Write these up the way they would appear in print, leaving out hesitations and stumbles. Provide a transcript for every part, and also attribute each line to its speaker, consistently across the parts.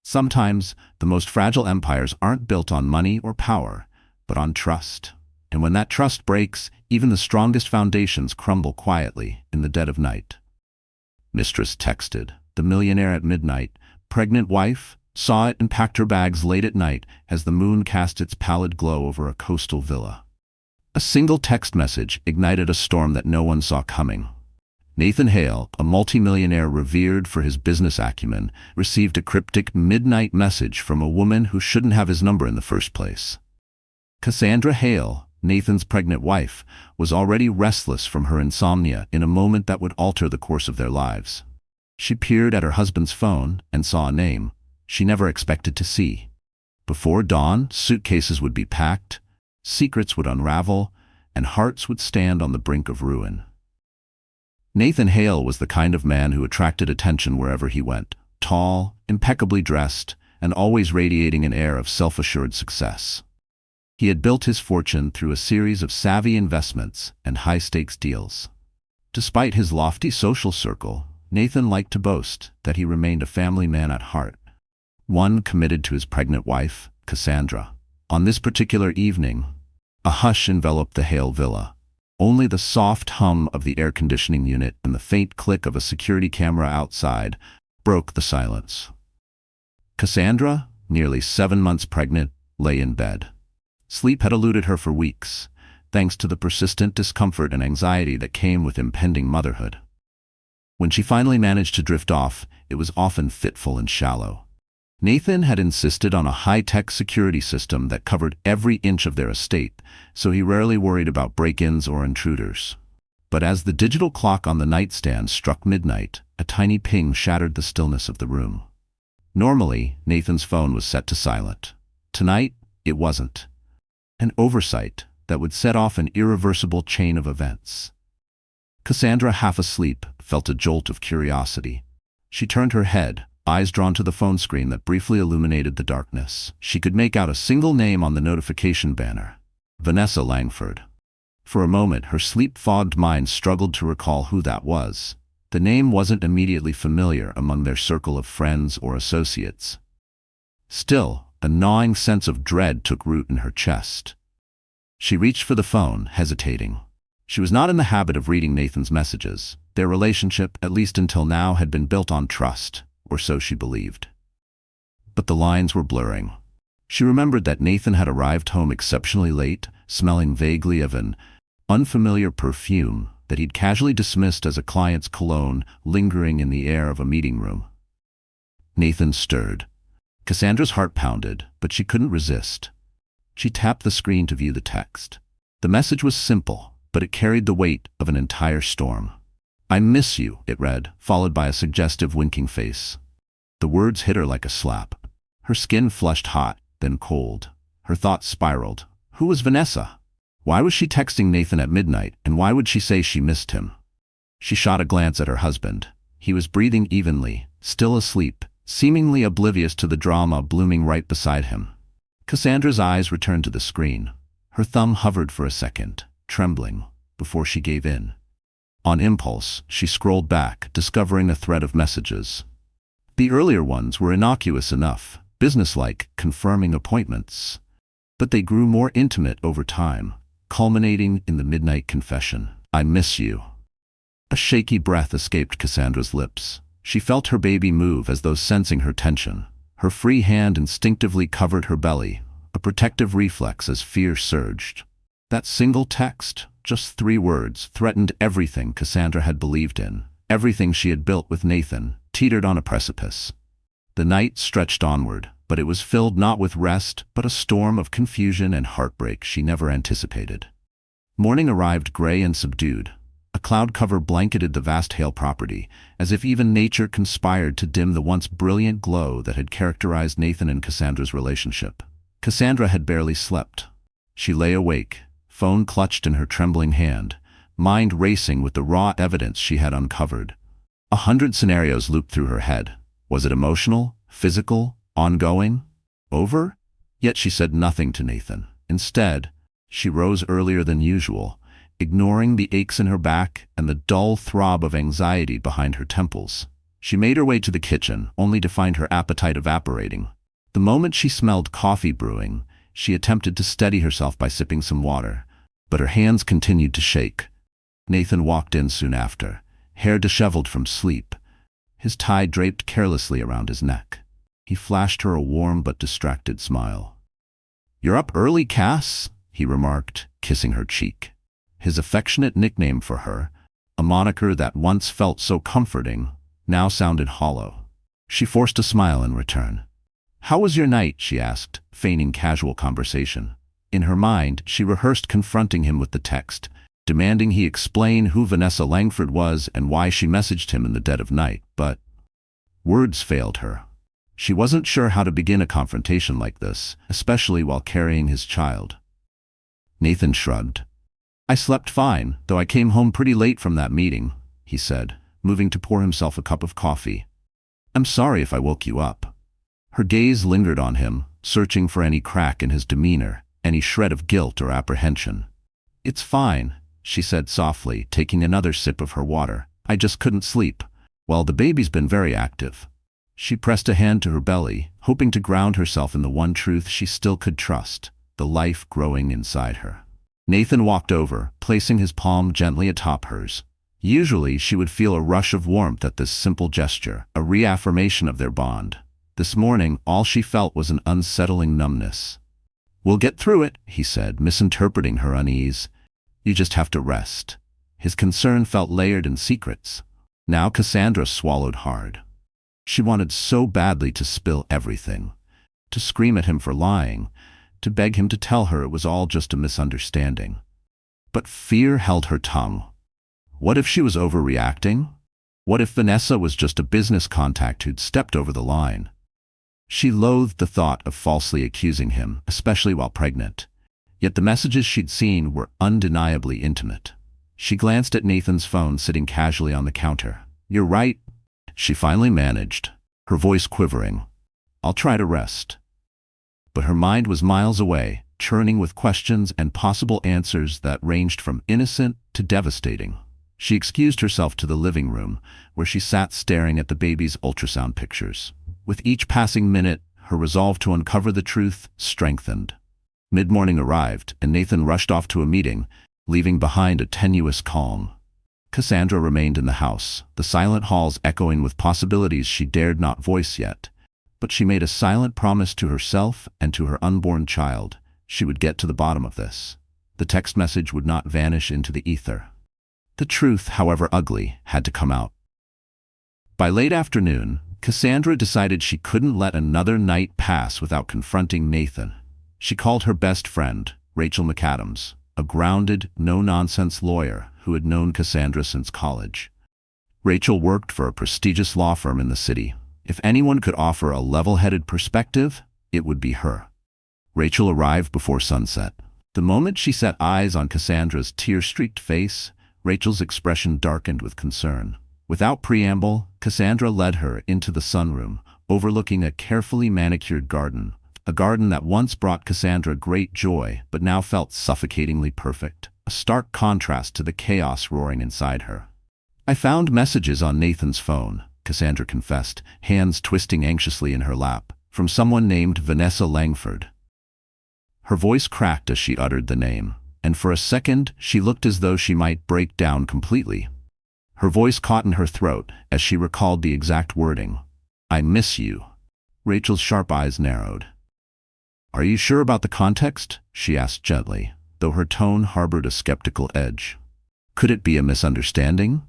Speaker 1: Sometimes, the most fragile empires aren't built on money or power, but on trust. And when that trust breaks, even the strongest foundations crumble quietly in the dead of night. Mistress texted. The millionaire at midnight, pregnant wife, saw it and packed her bags late at night as the moon cast its pallid glow over a coastal villa. A single text message ignited a storm that no one saw coming. Nathan Hale, a multimillionaire revered for his business acumen, received a cryptic midnight message from a woman who shouldn't have his number in the first place. Cassandra Hale, Nathan's pregnant wife, was already restless from her insomnia in a moment that would alter the course of their lives. She peered at her husband's phone and saw a name she never expected to see. Before dawn, suitcases would be packed, secrets would unravel, and hearts would stand on the brink of ruin. Nathan Hale was the kind of man who attracted attention wherever he went, tall, impeccably dressed, and always radiating an air of self-assured success. He had built his fortune through a series of savvy investments and high-stakes deals. Despite his lofty social circle, Nathan liked to boast that he remained a family man at heart, one committed to his pregnant wife, Cassandra. On this particular evening, a hush enveloped the Hale villa. Only the soft hum of the air conditioning unit and the faint click of a security camera outside broke the silence. Cassandra, nearly 7 months pregnant, lay in bed. Sleep had eluded her for weeks, thanks to the persistent discomfort and anxiety that came with impending motherhood. When she finally managed to drift off, it was often fitful and shallow. Nathan had insisted on a high-tech security system that covered every inch of their estate, so he rarely worried about break-ins or intruders. But as the digital clock on the nightstand struck midnight, a tiny ping shattered the stillness of the room. Normally, Nathan's phone was set to silent. Tonight, it wasn't. An oversight that would set off an irreversible chain of events. Cassandra, half asleep, felt a jolt of curiosity. She turned her head, eyes drawn to the phone screen that briefly illuminated the darkness. She could make out a single name on the notification banner: Vanessa Langford. For a moment, her sleep-fogged mind struggled to recall who that was. The name wasn't immediately familiar among their circle of friends or associates. Still, a gnawing sense of dread took root in her chest. She reached for the phone, hesitating. She was not in the habit of reading Nathan's messages. Their relationship, at least until now, had been built on trust, or so she believed. But the lines were blurring. She remembered that Nathan had arrived home exceptionally late, smelling vaguely of an unfamiliar perfume that he'd casually dismissed as a client's cologne lingering in the air of a meeting room. Nathan stirred. Cassandra's heart pounded, but she couldn't resist. She tapped the screen to view the text. The message was simple, but it carried the weight of an entire storm. "I miss you," it read, followed by a suggestive winking face. The words hit her like a slap. Her skin flushed hot, then cold. Her thoughts spiraled. Who was Vanessa? Why was she texting Nathan at midnight, and why would she say she missed him? She shot a glance at her husband. He was breathing evenly, still asleep, seemingly oblivious to the drama blooming right beside him. Cassandra's eyes returned to the screen. Her thumb hovered for a second, trembling, before she gave in. On impulse, she scrolled back, discovering a thread of messages. The earlier ones were innocuous enough, businesslike, confirming appointments. But they grew more intimate over time, culminating in the midnight confession. "I miss you." A shaky breath escaped Cassandra's lips. She felt her baby move as though sensing her tension. Her free hand instinctively covered her belly, a protective reflex as fear surged. That single text, just 3 words, threatened everything Cassandra had believed in. Everything she had built with Nathan teetered on a precipice. The night stretched onward, but it was filled not with rest, but a storm of confusion and heartbreak she never anticipated. Morning arrived gray and subdued. A cloud cover blanketed the vast Hale property, as if even nature conspired to dim the once brilliant glow that had characterized Nathan and Cassandra's relationship. Cassandra had barely slept. She lay awake, phone clutched in her trembling hand, mind racing with the raw evidence she had uncovered. 100 scenarios looped through her head. Was it emotional, physical, ongoing, over? Yet she said nothing to Nathan. Instead, she rose earlier than usual, ignoring the aches in her back and the dull throb of anxiety behind her temples. She made her way to the kitchen, only to find her appetite evaporating. The moment she smelled coffee brewing, she attempted to steady herself by sipping some water, but her hands continued to shake. Nathan walked in soon after, hair disheveled from sleep, his tie draped carelessly around his neck. He flashed her a warm but distracted smile. "You're up early, Cass," he remarked, kissing her cheek. His affectionate nickname for her, a moniker that once felt so comforting, now sounded hollow. She forced a smile in return. "How was your night?" she asked, feigning casual conversation. In her mind, she rehearsed confronting him with the text, demanding he explain who Vanessa Langford was and why she messaged him in the dead of night, but words failed her. She wasn't sure how to begin a confrontation like this, especially while carrying his child. Nathan shrugged. "I slept fine, though I came home pretty late from that meeting," he said, moving to pour himself a cup of coffee. "I'm sorry if I woke you up." Her gaze lingered on him, searching for any crack in his demeanor, any shred of guilt or apprehension. "It's fine," she said softly, taking another sip of her water. "I just couldn't sleep. Well, the baby's been very active." She pressed a hand to her belly, hoping to ground herself in the one truth she still could trust, the life growing inside her. Nathan walked over, placing his palm gently atop hers. Usually, she would feel a rush of warmth at this simple gesture, a reaffirmation of their bond. This morning, all she felt was an unsettling numbness. "We'll get through it," he said, misinterpreting her unease. "You just have to rest." His concern felt layered in secrets. Now Cassandra swallowed hard. She wanted so badly to spill everything, to scream at him for lying, to beg him to tell her it was all just a misunderstanding. But fear held her tongue. What if she was overreacting? What if Vanessa was just a business contact who'd stepped over the line? She loathed the thought of falsely accusing him, especially while pregnant. Yet the messages she'd seen were undeniably intimate. She glanced at Nathan's phone sitting casually on the counter. "You're right," she finally managed, her voice quivering. "I'll try to rest." But her mind was miles away, churning with questions and possible answers that ranged from innocent to devastating. She excused herself to the living room, where she sat staring at the baby's ultrasound pictures. With each passing minute, her resolve to uncover the truth strengthened. Mid-morning arrived, and Nathan rushed off to a meeting, leaving behind a tenuous calm. Cassandra remained in the house, the silent halls echoing with possibilities she dared not voice yet. But she made a silent promise to herself and to her unborn child. She would get to the bottom of this. The text message would not vanish into the ether. The truth, however ugly, had to come out. By late afternoon, Cassandra decided she couldn't let another night pass without confronting Nathan. She called her best friend, Rachel McAdams, a grounded, no-nonsense lawyer who had known Cassandra since college. Rachel worked for a prestigious law firm in the city. If anyone could offer a level-headed perspective, it would be her. Rachel arrived before sunset. The moment she set eyes on Cassandra's tear-streaked face, Rachel's expression darkened with concern. Without preamble, Cassandra led her into the sunroom, overlooking a carefully manicured garden, a garden that once brought Cassandra great joy but now felt suffocatingly perfect, a stark contrast to the chaos roaring inside her. "I found messages on Nathan's phone," Cassandra confessed, hands twisting anxiously in her lap, "from someone named Vanessa Langford." Her voice cracked as she uttered the name, and for a second she looked as though she might break down completely. Her voice caught in her throat as she recalled the exact wording. "I miss you." Rachel's sharp eyes narrowed. "Are you sure about the context?" she asked gently, though her tone harbored a skeptical edge. "Could it be a misunderstanding?"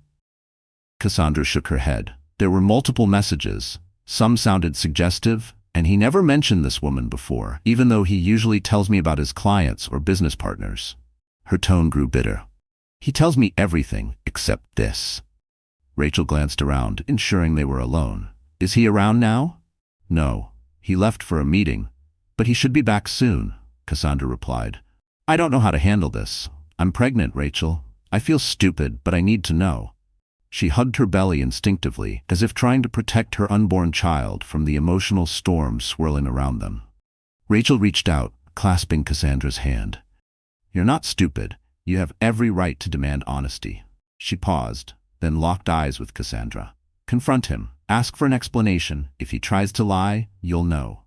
Speaker 1: Cassandra shook her head. There were multiple messages. Some sounded suggestive, and he never mentioned this woman before, even though he usually tells me about his clients or business partners. Her tone grew bitter. "He tells me everything except this." Rachel glanced around, ensuring they were alone. "Is he around now?" "No. He left for a meeting, but he should be back soon," Cassandra replied. "I don't know how to handle this. I'm pregnant, Rachel. I feel stupid, but I need to know." She hugged her belly instinctively, as if trying to protect her unborn child from the emotional storm swirling around them. Rachel reached out, clasping Cassandra's hand. "You're not stupid. You have every right to demand honesty." She paused, then locked eyes with Cassandra. "Confront him. Ask for an explanation. If he tries to lie, you'll know.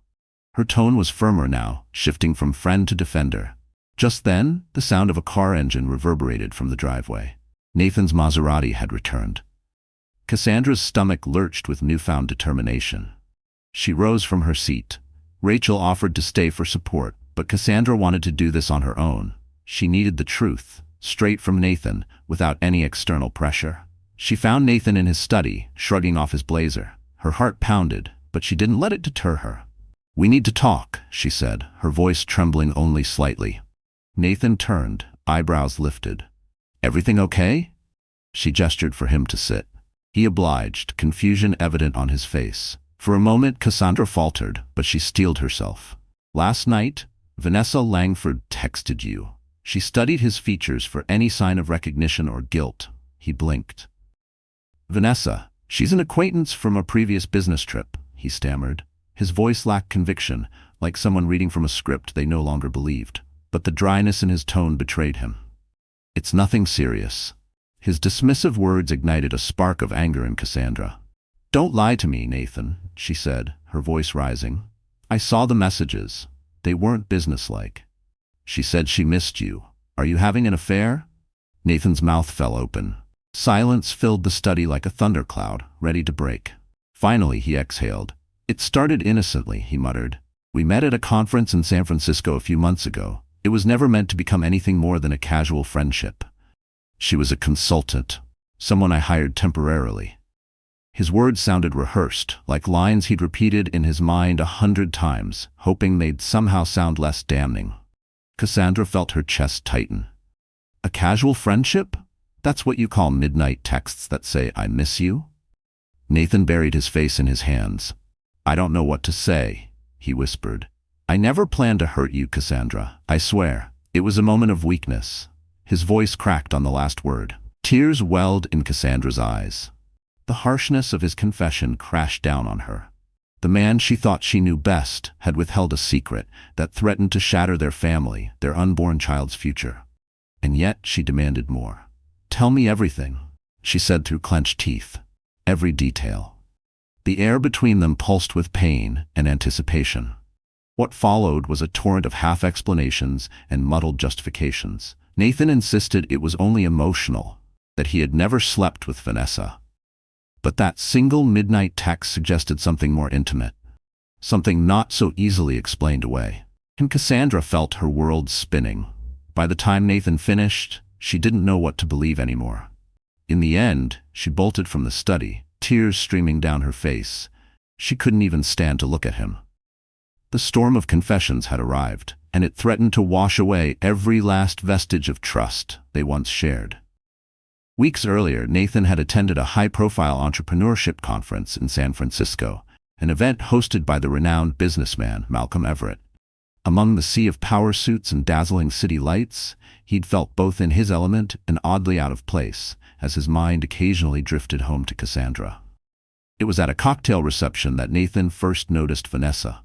Speaker 1: Her tone was firmer now, shifting from friend to defender. Just then, the sound of a car engine reverberated from the driveway. Nathan's Maserati had returned. Cassandra's stomach lurched with newfound determination. She rose from her seat. Rachel offered to stay for support, but Cassandra wanted to do this on her own. She needed the truth, straight from Nathan, without any external pressure. She found Nathan in his study, shrugging off his blazer. Her heart pounded, but she didn't let it deter her. "We need to talk," she said, her voice trembling only slightly. Nathan turned, eyebrows lifted. "Everything okay?" She gestured for him to sit. He obliged, confusion evident on his face. For a moment, Cassandra faltered, but she steeled herself. "Last night, Vanessa Langford texted you. She studied his features for any sign of recognition or guilt." He blinked. "Vanessa, she's an acquaintance from a previous business trip," he stammered. His voice lacked conviction, like someone reading from a script they no longer believed. But the dryness in his tone betrayed him. "It's nothing serious." His dismissive words ignited a spark of anger in Cassandra. "Don't lie to me, Nathan," she said, her voice rising. "I saw the messages. They weren't businesslike. She said she missed you. Are you having an affair?" Nathan's mouth fell open. Silence filled the study like a thundercloud, ready to break. Finally, he exhaled. "It started innocently," he muttered. "We met at a conference in San Francisco a few months ago. It was never meant to become anything more than a casual friendship. She was a consultant, someone I hired temporarily." His words sounded rehearsed, like lines he'd repeated in his mind 100 times, hoping they'd somehow sound less damning. Cassandra felt her chest tighten. "A casual friendship? That's what you call midnight texts that say, 'I miss you'?" Nathan buried his face in his hands. "I don't know what to say," he whispered. "I never planned to hurt you, Cassandra. I swear. It was a moment of weakness." His voice cracked on the last word. Tears welled in Cassandra's eyes. The harshness of his confession crashed down on her. The man she thought she knew best had withheld a secret that threatened to shatter their family, their unborn child's future. And yet she demanded more. "Tell me everything," she said through clenched teeth. "Every detail." The air between them pulsed with pain and anticipation. What followed was a torrent of half-explanations and muddled justifications. Nathan insisted it was only emotional, that he had never slept with Vanessa. But that single midnight text suggested something more intimate, something not so easily explained away. And Cassandra felt her world spinning. By the time Nathan finished, she didn't know what to believe anymore. In the end, she bolted from the study, tears streaming down her face. She couldn't even stand to look at him. The storm of confessions had arrived, and it threatened to wash away every last vestige of trust they once shared. Weeks earlier, Nathan had attended a high-profile entrepreneurship conference in San Francisco, an event hosted by the renowned businessman Malcolm Everett. Among the sea of power suits and dazzling city lights, he'd felt both in his element and oddly out of place, as his mind occasionally drifted home to Cassandra. It was at a cocktail reception that Nathan first noticed Vanessa.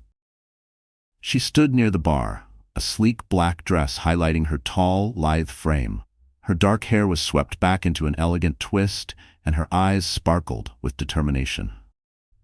Speaker 1: She stood near the bar, a sleek black dress highlighting her tall, lithe frame. Her dark hair was swept back into an elegant twist, and her eyes sparkled with determination.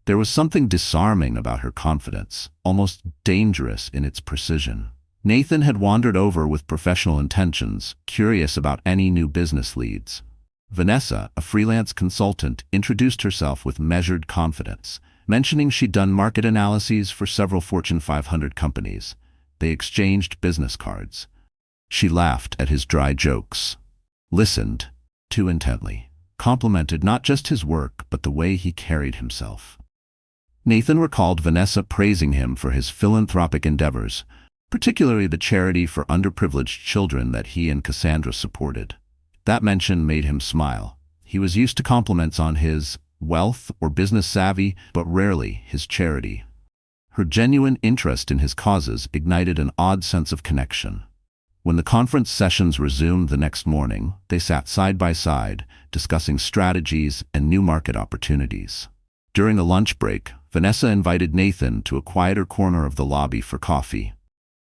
Speaker 1: There was something disarming about her confidence, almost dangerous in its precision. Nathan had wandered over with professional intentions, curious about any new business leads. Vanessa, a freelance consultant, introduced herself with measured confidence, mentioning she'd done market analyses for several Fortune 500 companies. They exchanged business cards. She laughed at his dry jokes, listened too intently, complimented not just his work but the way he carried himself. Nathan recalled Vanessa praising him for his philanthropic endeavors, particularly the charity for underprivileged children that he and Cassandra supported. That mention made him smile. He was used to compliments on his wealth or business savvy, but rarely his charity. Her genuine interest in his causes ignited an odd sense of connection. When the conference sessions resumed the next morning, they sat side by side, discussing strategies and new market opportunities. During a lunch break, Vanessa invited Nathan to a quieter corner of the lobby for coffee.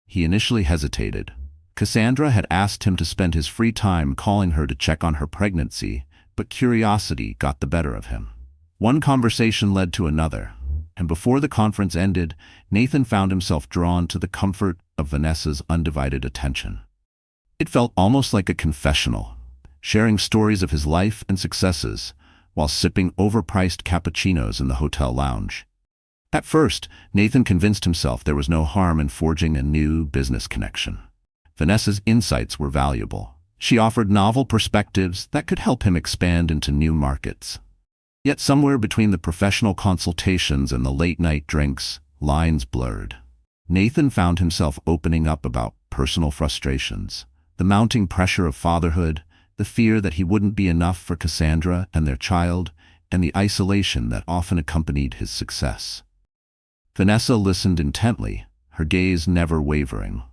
Speaker 1: He initially hesitated. Cassandra had asked him to spend his free time calling her to check on her pregnancy, but curiosity got the better of him. One conversation led to another, and before the conference ended, Nathan found himself drawn to the comfort of Vanessa's undivided attention. It felt almost like a confessional, sharing stories of his life and successes while sipping overpriced cappuccinos in the hotel lounge. At first, Nathan convinced himself there was no harm in forging a new business connection. Vanessa's insights were valuable. She offered novel perspectives that could help him expand into new markets. Yet somewhere between the professional consultations and the late-night drinks, lines blurred. Nathan found himself opening up about personal frustrations, the mounting pressure of fatherhood, the fear that he wouldn't be enough for Cassandra and their child, and the isolation that often accompanied his success. Vanessa listened intently, her gaze never wavering.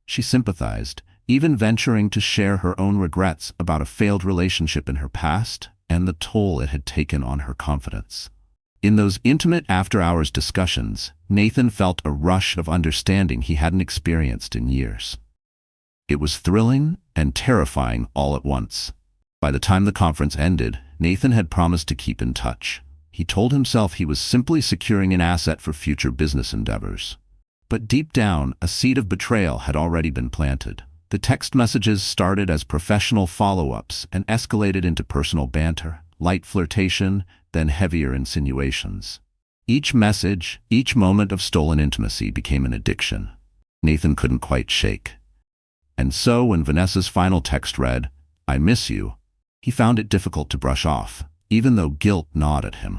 Speaker 1: She sympathized, even venturing to share her own regrets about a failed relationship in her past and the toll it had taken on her confidence. In those intimate after-hours discussions, Nathan felt a rush of understanding he hadn't experienced in years. It was thrilling and terrifying all at once. By the time the conference ended, Nathan had promised to keep in touch. He told himself he was simply securing an asset for future business endeavors. But deep down, a seed of betrayal had already been planted. The text messages started as professional follow-ups and escalated into personal banter, light flirtation, then heavier insinuations. Each message, each moment of stolen intimacy became an addiction Nathan couldn't quite shake. And so when Vanessa's final text read, "I miss you," he found it difficult to brush off, even though guilt gnawed at him.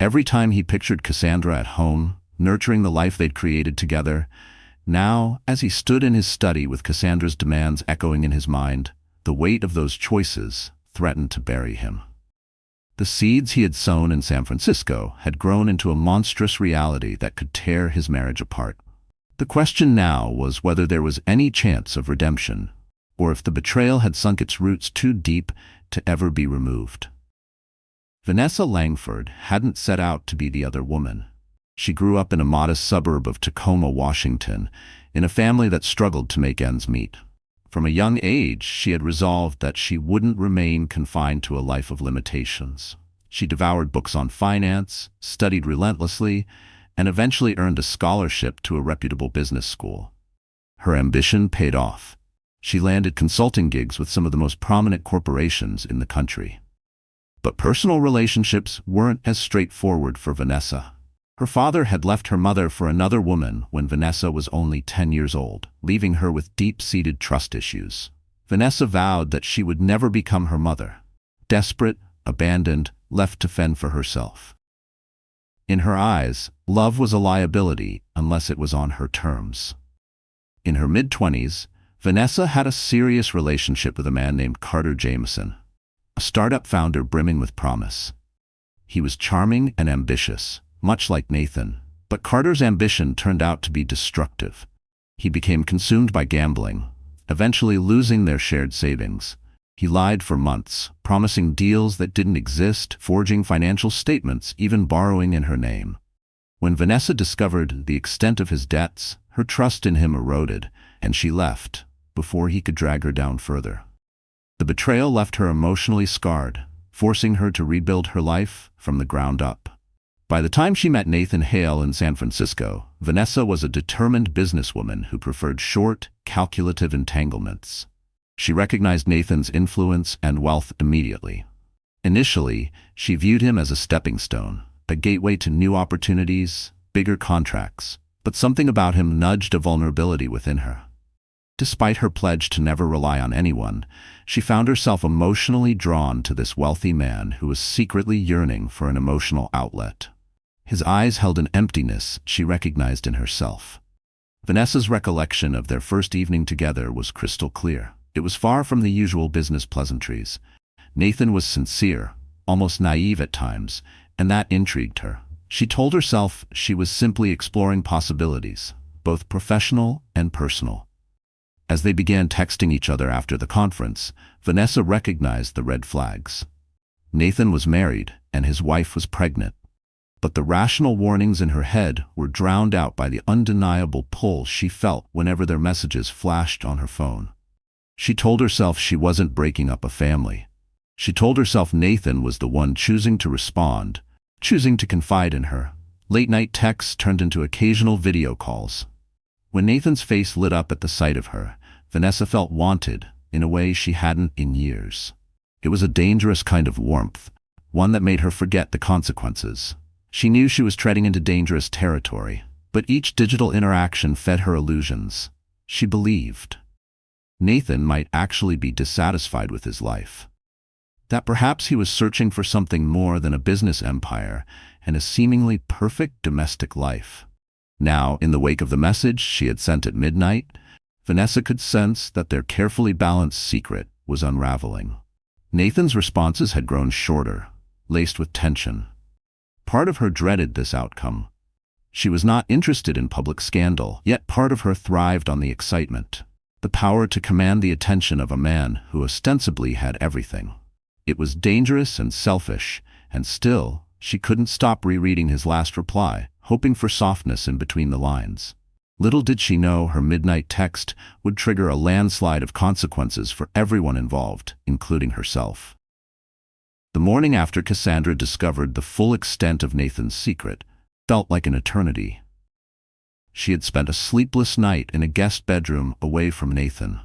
Speaker 1: Every time he pictured Cassandra at home, nurturing the life they'd created together, now, as he stood in his study with Cassandra's demands echoing in his mind, the weight of those choices threatened to bury him. The seeds he had sown in San Francisco had grown into a monstrous reality that could tear his marriage apart. The question now was whether there was any chance of redemption, or if the betrayal had sunk its roots too deep to ever be removed. Vanessa Langford hadn't set out to be the other woman. She grew up in a modest suburb of Tacoma, Washington, in a family that struggled to make ends meet. From a young age, she had resolved that she wouldn't remain confined to a life of limitations. She devoured books on finance, studied relentlessly, and eventually earned a scholarship to a reputable business school. Her ambition paid off. She landed consulting gigs with some of the most prominent corporations in the country. But personal relationships weren't as straightforward for Vanessa. Her father had left her mother for another woman when Vanessa was only 10 years old, leaving her with deep-seated trust issues. Vanessa vowed that she would never become her mother. Desperate, abandoned, left to fend for herself. In her eyes, love was a liability unless it was on her terms. In her mid-20s, Vanessa had a serious relationship with a man named Carter Jameson, a startup founder brimming with promise. He was charming and ambitious, much like Nathan, but Carter's ambition turned out to be destructive. He became consumed by gambling, eventually losing their shared savings. He lied for months, promising deals that didn't exist, forging financial statements, even borrowing in her name. When Vanessa discovered the extent of his debts, her trust in him eroded, and she left before he could drag her down further. The betrayal left her emotionally scarred, forcing her to rebuild her life from the ground up. By the time she met Nathan Hale in San Francisco, Vanessa was a determined businesswoman who preferred short, calculative entanglements. She recognized Nathan's influence and wealth immediately. Initially, she viewed him as a stepping stone, a gateway to new opportunities, bigger contracts, but something about him nudged a vulnerability within her. Despite her pledge to never rely on anyone, she found herself emotionally drawn to this wealthy man who was secretly yearning for an emotional outlet. His eyes held an emptiness she recognized in herself. Vanessa's recollection of their first evening together was crystal clear. It was far from the usual business pleasantries. Nathan was sincere, almost naive at times, and that intrigued her. She told herself she was simply exploring possibilities, both professional and personal. As they began texting each other after the conference, Vanessa recognized the red flags. Nathan was married, and his wife was pregnant. But the rational warnings in her head were drowned out by the undeniable pull she felt whenever their messages flashed on her phone. She told herself she wasn't breaking up a family. She told herself Nathan was the one choosing to respond, choosing to confide in her. Late-night texts turned into occasional video calls. When Nathan's face lit up at the sight of her, Vanessa felt wanted in a way she hadn't in years. It was a dangerous kind of warmth, one that made her forget the consequences. She knew she was treading into dangerous territory, but each digital interaction fed her illusions. She believed Nathan might actually be dissatisfied with his life, that perhaps he was searching for something more than a business empire and a seemingly perfect domestic life. Now, in the wake of the message she had sent at midnight, Vanessa could sense that their carefully balanced secret was unraveling. Nathan's responses had grown shorter, laced with tension. Part of her dreaded this outcome. She was not interested in public scandal, yet part of her thrived on the excitement, the power to command the attention of a man who ostensibly had everything. It was dangerous and selfish, and still, she couldn't stop rereading his last reply, hoping for softness in between the lines. Little did she know her midnight text would trigger a landslide of consequences for everyone involved, including herself. The morning after Cassandra discovered the full extent of Nathan's secret felt like an eternity. She had spent a sleepless night in a guest bedroom away from Nathan.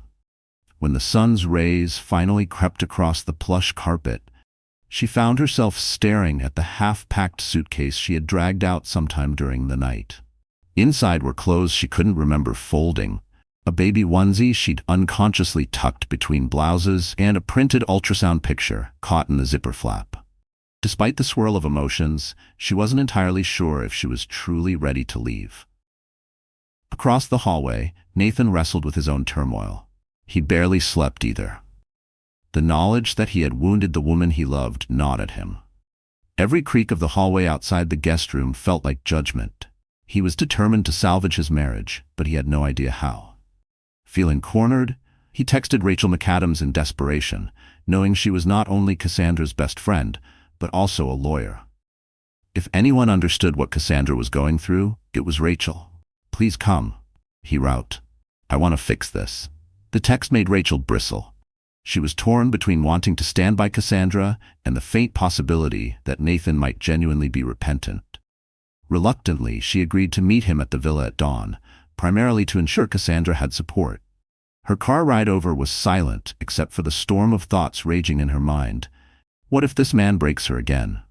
Speaker 1: When the sun's rays finally crept across the plush carpet, she found herself staring at the half-packed suitcase she had dragged out sometime during the night. Inside were clothes she couldn't remember folding, a baby onesie she'd unconsciously tucked between blouses, and a printed ultrasound picture caught in the zipper flap. Despite the swirl of emotions, she wasn't entirely sure if she was truly ready to leave. Across the hallway, Nathan wrestled with his own turmoil. He barely slept either. The knowledge that he had wounded the woman he loved gnawed at him. Every creak of the hallway outside the guest room felt like judgment. He was determined to salvage his marriage, but he had no idea how. Feeling cornered, he texted Rachel McAdams in desperation, knowing she was not only Cassandra's best friend, but also a lawyer. If anyone understood what Cassandra was going through, it was Rachel. "Please come," he wrote. "I want to fix this." The text made Rachel bristle. She was torn between wanting to stand by Cassandra and the faint possibility that Nathan might genuinely be repentant. Reluctantly, she agreed to meet him at the villa at dawn, primarily to ensure Cassandra had support. Her car ride over was silent except for the storm of thoughts raging in her mind. What if this man breaks her again?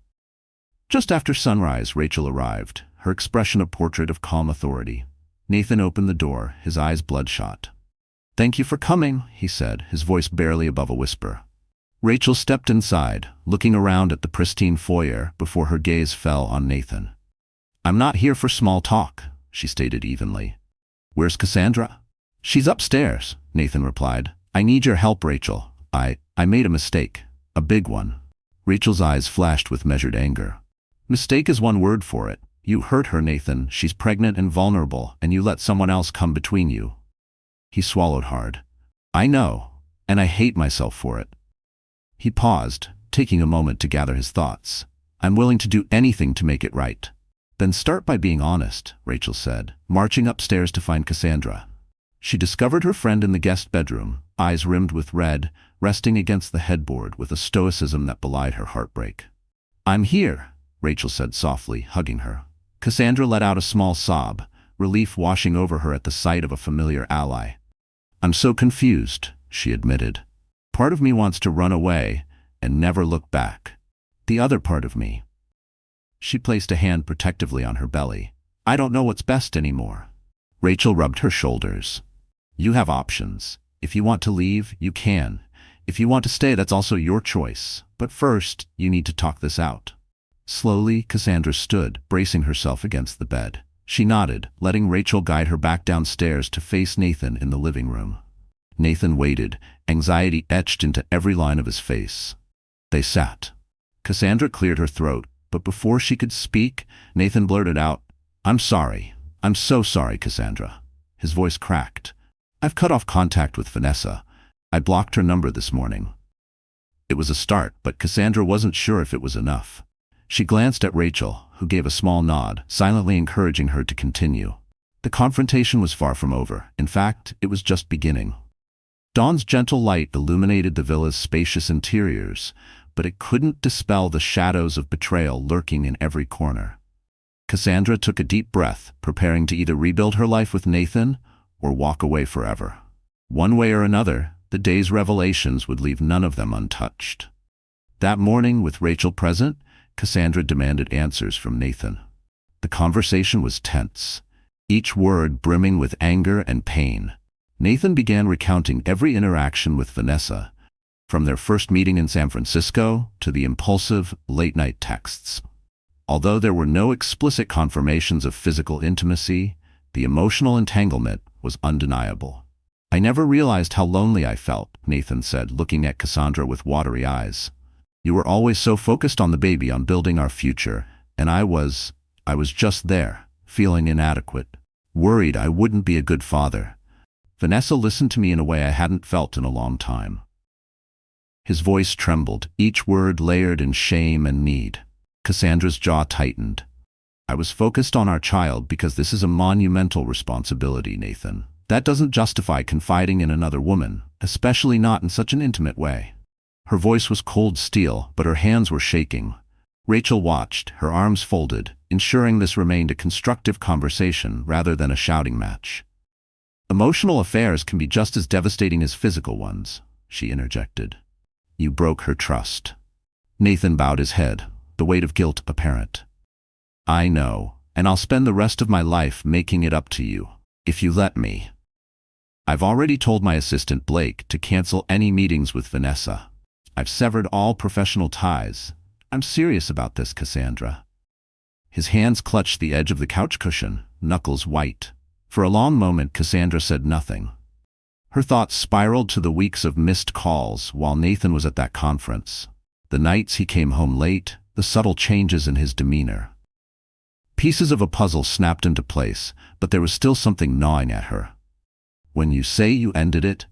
Speaker 1: Just after sunrise, Rachel arrived, her expression a portrait of calm authority. Nathan opened the door, his eyes bloodshot. "Thank you for coming," he said, his voice barely above a whisper. Rachel stepped inside, looking around at the pristine foyer before her gaze fell on Nathan. "I'm not here for small talk," she stated evenly. "Where's Cassandra?" "She's upstairs," Nathan replied. "I need your help, Rachel. I made a mistake. A big one." Rachel's eyes flashed with measured anger. "Mistake is one word for it. You hurt her, Nathan. She's pregnant and vulnerable, and you let someone else come between you." He swallowed hard. "I know, and I hate myself for it." He paused, taking a moment to gather his thoughts. "I'm willing to do anything to make it right." "Then start by being honest," Rachel said, marching upstairs to find Cassandra. She discovered her friend in the guest bedroom, eyes rimmed with red, resting against the headboard with a stoicism that belied her heartbreak. "I'm here," Rachel said softly, hugging her. Cassandra let out a small sob, relief washing over her at the sight of a familiar ally. "I'm so confused," she admitted. "Part of me wants to run away and never look back. The other part of me—" She placed a hand protectively on her belly. "I don't know what's best anymore." Rachel rubbed her shoulders. "You have options. If you want to leave, you can. If you want to stay, that's also your choice. But first, you need to talk this out." Slowly, Cassandra stood, bracing herself against the bed. She nodded, letting Rachel guide her back downstairs to face Nathan in the living room. Nathan waited, anxiety etched into every line of his face. They sat. Cassandra cleared her throat, but before she could speak, Nathan blurted out, "I'm sorry. I'm so sorry, Cassandra." His voice cracked. "I've cut off contact with Vanessa. I blocked her number this morning." It was a start, but Cassandra wasn't sure if it was enough. She glanced at Rachel, who gave a small nod, silently encouraging her to continue. The confrontation was far from over. In fact, it was just beginning. Dawn's gentle light illuminated the villa's spacious interiors, but it couldn't dispel the shadows of betrayal lurking in every corner. Cassandra took a deep breath, preparing to either rebuild her life with Nathan or walk away forever. One way or another, the day's revelations would leave none of them untouched. That morning, with Rachel present, Cassandra demanded answers from Nathan. The conversation was tense, each word brimming with anger and pain. Nathan began recounting every interaction with Vanessa, from their first meeting in San Francisco to the impulsive, late-night texts. Although there were no explicit confirmations of physical intimacy, the emotional entanglement was undeniable. "I never realized how lonely I felt," Nathan said, looking at Cassandra with watery eyes. "You were always so focused on the baby, on building our future, and I was just there, feeling inadequate, worried I wouldn't be a good father. Vanessa listened to me in a way I hadn't felt in a long time." His voice trembled, each word layered in shame and need. Cassandra's jaw tightened. "I was focused on our child because this is a monumental responsibility, Nathan. That doesn't justify confiding in another woman, especially not in such an intimate way." Her voice was cold steel, but her hands were shaking. Rachel watched, her arms folded, ensuring this remained a constructive conversation rather than a shouting match. "Emotional affairs can be just as devastating as physical ones," she interjected. "You broke her trust." Nathan bowed his head, the weight of guilt apparent. "I know, and I'll spend the rest of my life making it up to you, if you let me. I've already told my assistant Blake to cancel any meetings with Vanessa. I've severed all professional ties. I'm serious about this, Cassandra." His hands clutched the edge of the couch cushion, knuckles white. For a long moment, Cassandra said nothing. Her thoughts spiraled to the weeks of missed calls while Nathan was at that conference. The nights he came home late, the subtle changes in his demeanor. Pieces of a puzzle snapped into place, but there was still something gnawing at her. "When you say you ended it,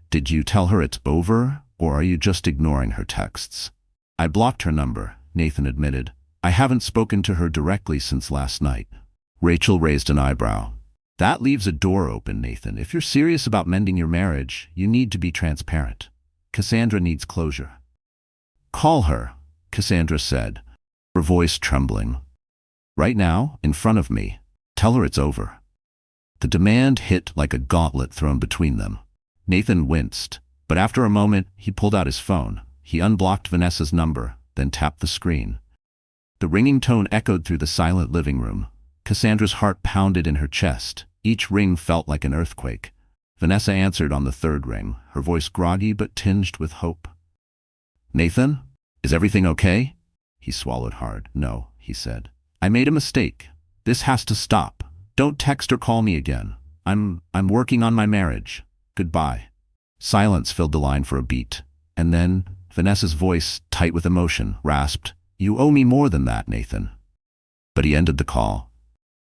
Speaker 1: did you tell her it's over, or are you just ignoring her texts?" "I blocked her number," Nathan admitted. "I haven't spoken to her directly since last night." Rachel raised an eyebrow. "That leaves a door open, Nathan. If you're serious about mending your marriage, you need to be transparent. Cassandra needs closure." "Call her," Cassandra said, her voice trembling. "Right now, in front of me. Tell her it's over." The demand hit like a gauntlet thrown between them. Nathan winced, but after a moment, he pulled out his phone. He unblocked Vanessa's number, then tapped the screen. The ringing tone echoed through the silent living room. Cassandra's heart pounded in her chest. Each ring felt like an earthquake. Vanessa answered on the third ring, her voice groggy but tinged with hope. "Nathan, is everything okay?" He swallowed hard. "No," he said. "I made a mistake. This has to stop. Don't text or call me again. I'm working on my marriage. Goodbye." Silence filled the line for a beat, and then Vanessa's voice, tight with emotion, rasped, "You owe me more than that, Nathan." But he ended the call.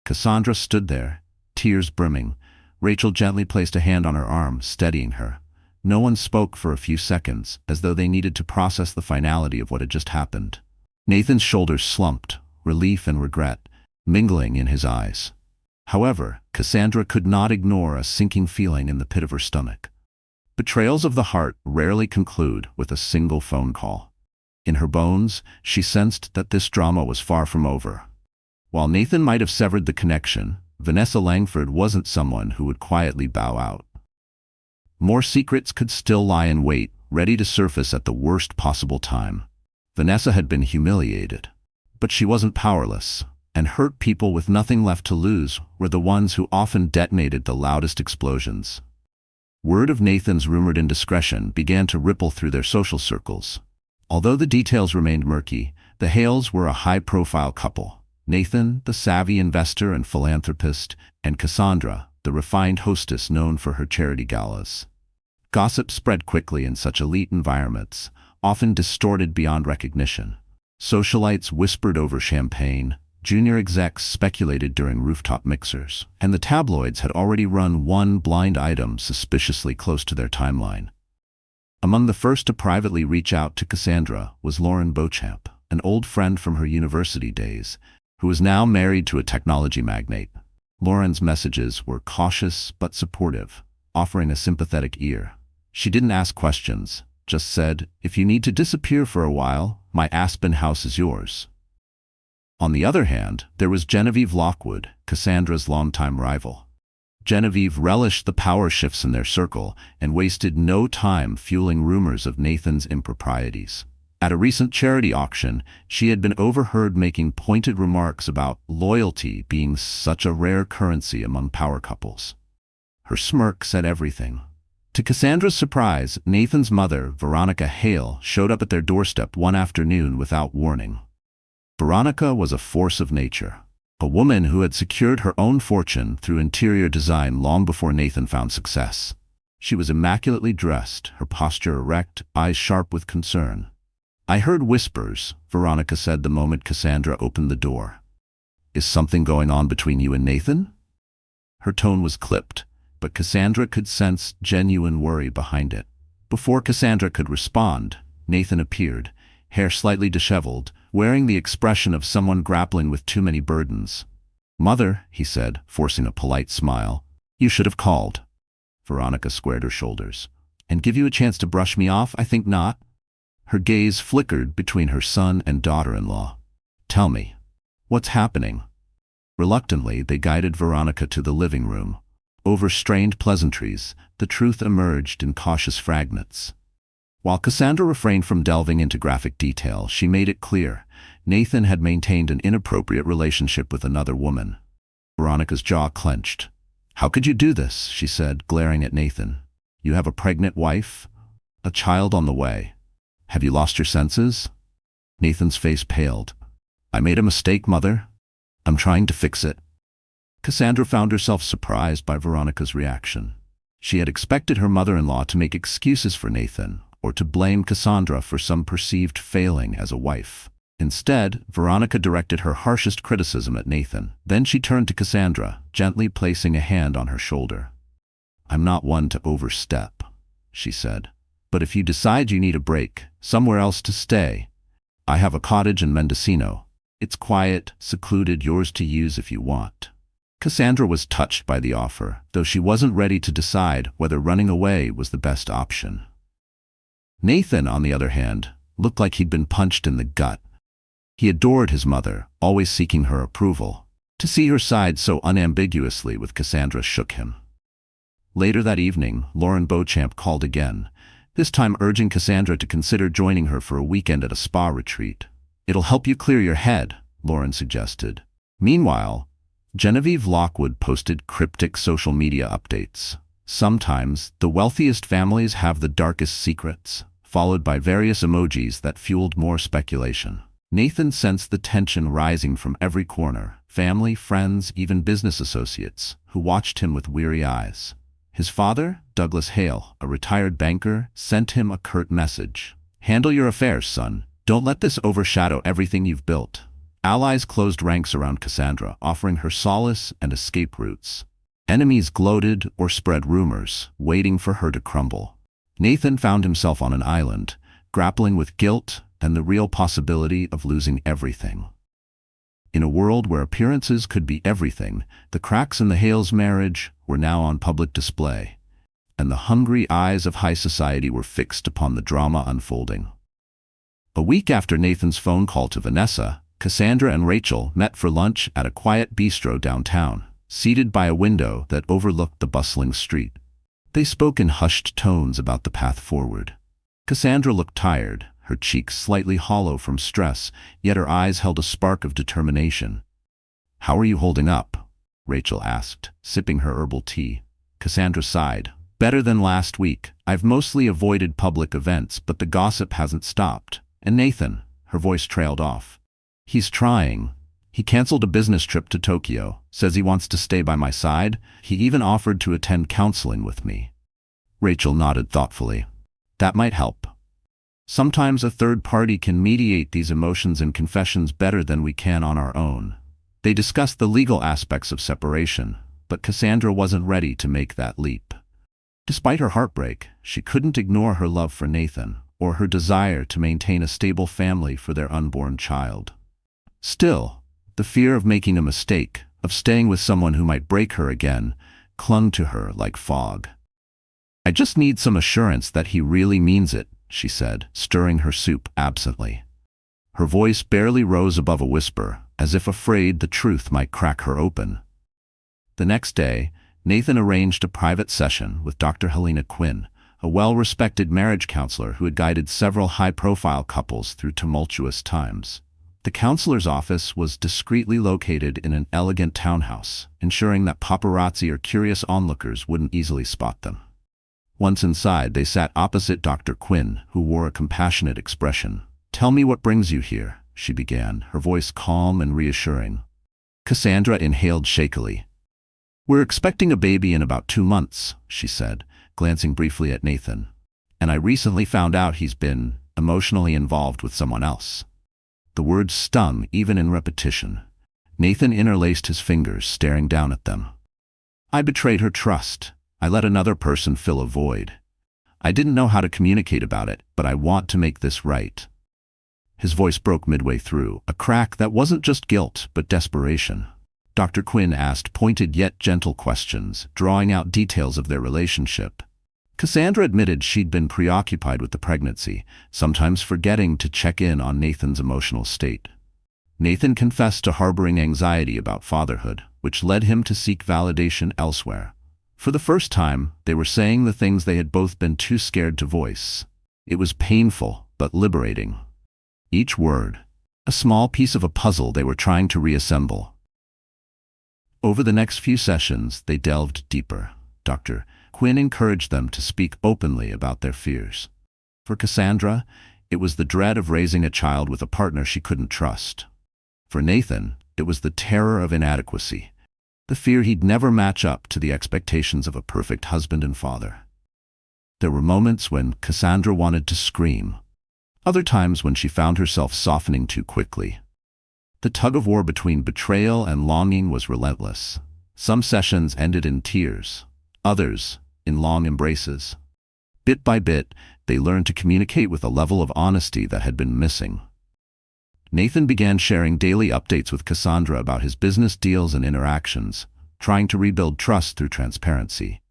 Speaker 1: Cassandra stood there, tears brimming. Rachel gently placed a hand on her arm, steadying her. No one spoke for a few seconds, as though they needed to process the finality of what had just happened. Nathan's shoulders slumped, relief and regret mingling in his eyes. However, Cassandra could not ignore a sinking feeling in the pit of her stomach. Betrayals of the heart rarely conclude with a single phone call. In her bones, she sensed that this drama was far from over. While Nathan might have severed the connection, Vanessa Langford wasn't someone who would quietly bow out. More secrets could still lie in wait, ready to surface at the worst possible time. Vanessa had been humiliated, but she wasn't powerless, and hurt people with nothing left to lose were the ones who often detonated the loudest explosions. Word of Nathan's rumored indiscretion began to ripple through their social circles. Although the details remained murky, the Hales were a high-profile couple. Nathan, the savvy investor and philanthropist, and Cassandra, the refined hostess known for her charity galas. Gossip spread quickly in such elite environments, often distorted beyond recognition. Socialites whispered over champagne, junior execs speculated during rooftop mixers, and the tabloids had already run one blind item suspiciously close to their timeline. Among the first to privately reach out to Cassandra was Lauren Beauchamp, an old friend from her university days, who was now married to a technology magnate. Lauren's messages were cautious but supportive, offering a sympathetic ear. She didn't ask questions, just said, "If you need to disappear for a while, my Aspen house is yours." On the other hand, there was Genevieve Lockwood, Cassandra's longtime rival. Genevieve relished the power shifts in their circle and wasted no time fueling rumors of Nathan's improprieties. At a recent charity auction, she had been overheard making pointed remarks about loyalty being such a rare currency among power couples. Her smirk said everything. To Cassandra's surprise, Nathan's mother, Veronica Hale, showed up at their doorstep one afternoon without warning. Veronica was a force of nature, a woman who had secured her own fortune through interior design long before Nathan found success. She was immaculately dressed, her posture erect, eyes sharp with concern. "I heard whispers," Veronica said the moment Cassandra opened the door. "Is something going on between you and Nathan?" Her tone was clipped, but Cassandra could sense genuine worry behind it. Before Cassandra could respond, Nathan appeared, hair slightly disheveled, wearing the expression of someone grappling with too many burdens. "Mother," he said, forcing a polite smile, "you should have called." Veronica squared her shoulders. "And give you a chance to brush me off? I think not." Her gaze flickered between her son and daughter-in-law. "Tell me, what's happening?" Reluctantly, they guided Veronica to the living room. Over strained pleasantries, the truth emerged in cautious fragments. While Cassandra refrained from delving into graphic detail, she made it clear Nathan had maintained an inappropriate relationship with another woman. Veronica's jaw clenched. "How could you do this?" she said, glaring at Nathan. "You have a pregnant wife? A child on the way. Have you lost your senses?" Nathan's face paled. "I made a mistake, Mother. I'm trying to fix it." Cassandra found herself surprised by Veronica's reaction. She had expected her mother-in-law to make excuses for Nathan, or to blame Cassandra for some perceived failing as a wife. Instead, Veronica directed her harshest criticism at Nathan. Then she turned to Cassandra, gently placing a hand on her shoulder. "I'm not one to overstep," she said. "But if you decide you need a break, somewhere else to stay, I have a cottage in Mendocino. It's quiet, secluded, yours to use if you want." Cassandra was touched by the offer, though she wasn't ready to decide whether running away was the best option. Nathan, on the other hand, looked like he'd been punched in the gut. He adored his mother, always seeking her approval. To see her side so unambiguously with Cassandra shook him. Later that evening, Lauren Beauchamp called again, this time urging Cassandra to consider joining her for a weekend at a spa retreat. "It'll help you clear your head," Lauren suggested. Meanwhile, Genevieve Lockwood posted cryptic social media updates. Sometimes, the wealthiest families have the darkest secrets, followed by various emojis that fueled more speculation. Nathan sensed the tension rising from every corner, family, friends, even business associates, who watched him with weary eyes. His father, Douglas Hale, a retired banker, sent him a curt message. "Handle your affairs, son. Don't let this overshadow everything you've built." Allies closed ranks around Cassandra, offering her solace and escape routes. Enemies gloated or spread rumors, waiting for her to crumble. Nathan found himself on an island, grappling with guilt and the real possibility of losing everything. In a world where appearances could be everything, the cracks in the Hales' marriage were now on public display, and the hungry eyes of high society were fixed upon the drama unfolding. A week after Nathan's phone call to Vanessa, Cassandra and Rachel met for lunch at a quiet bistro downtown, seated by a window that overlooked the bustling street. They spoke in hushed tones about the path forward. Cassandra looked tired, her cheeks slightly hollow from stress, yet her eyes held a spark of determination. "How are you holding up?" Rachel asked, sipping her herbal tea. Cassandra sighed. "Better than last week. I've mostly avoided public events, but the gossip hasn't stopped. And Nathan," her voice trailed off. "He's trying. He canceled a business trip to Tokyo, says he wants to stay by my side. He even offered to attend counseling with me." Rachel nodded thoughtfully. "That might help. Sometimes a third party can mediate these emotions and confessions better than we can on our own." They discussed the legal aspects of separation, but Cassandra wasn't ready to make that leap. Despite her heartbreak, she couldn't ignore her love for Nathan, or her desire to maintain a stable family for their unborn child. Still, the fear of making a mistake, of staying with someone who might break her again, clung to her like fog. "I just need some assurance that he really means it," she said, stirring her soup absently. Her voice barely rose above a whisper, as if afraid the truth might crack her open. The next day, Nathan arranged a private session with Dr. Helena Quinn, a well-respected marriage counselor who had guided several high-profile couples through tumultuous times. The counselor's office was discreetly located in an elegant townhouse, ensuring that paparazzi or curious onlookers wouldn't easily spot them. Once inside, they sat opposite Dr. Quinn, who wore a compassionate expression. "Tell me what brings you here," she began, her voice calm and reassuring. Cassandra inhaled shakily. "We're expecting a baby in about 2 months," she said, glancing briefly at Nathan. "And I recently found out he's been emotionally involved with someone else." The words stung even in repetition. Nathan interlaced his fingers, staring down at them. "I betrayed her trust. I let another person fill a void. I didn't know how to communicate about it, but I want to make this right." His voice broke midway through, a crack that wasn't just guilt, but desperation. Dr. Quinn asked pointed yet gentle questions, drawing out details of their relationship. Cassandra admitted she'd been preoccupied with the pregnancy, sometimes forgetting to check in on Nathan's emotional state. Nathan confessed to harboring anxiety about fatherhood, which led him to seek validation elsewhere. For the first time, they were saying the things they had both been too scared to voice. It was painful, but liberating. Each word, a small piece of a puzzle they were trying to reassemble. Over the next few sessions, they delved deeper. Dr. Quinn encouraged them to speak openly about their fears. For Cassandra, it was the dread of raising a child with a partner she couldn't trust. For Nathan, it was the terror of inadequacy, the fear he'd never match up to the expectations of a perfect husband and father. There were moments when Cassandra wanted to scream, other times when she found herself softening too quickly. The tug-of-war between betrayal and longing was relentless. Some sessions ended in tears, others in long embraces. Bit by bit, they learned to communicate with a level of honesty that had been missing. Nathan began sharing daily updates with Cassandra about his business deals and interactions, trying to rebuild trust through transparency.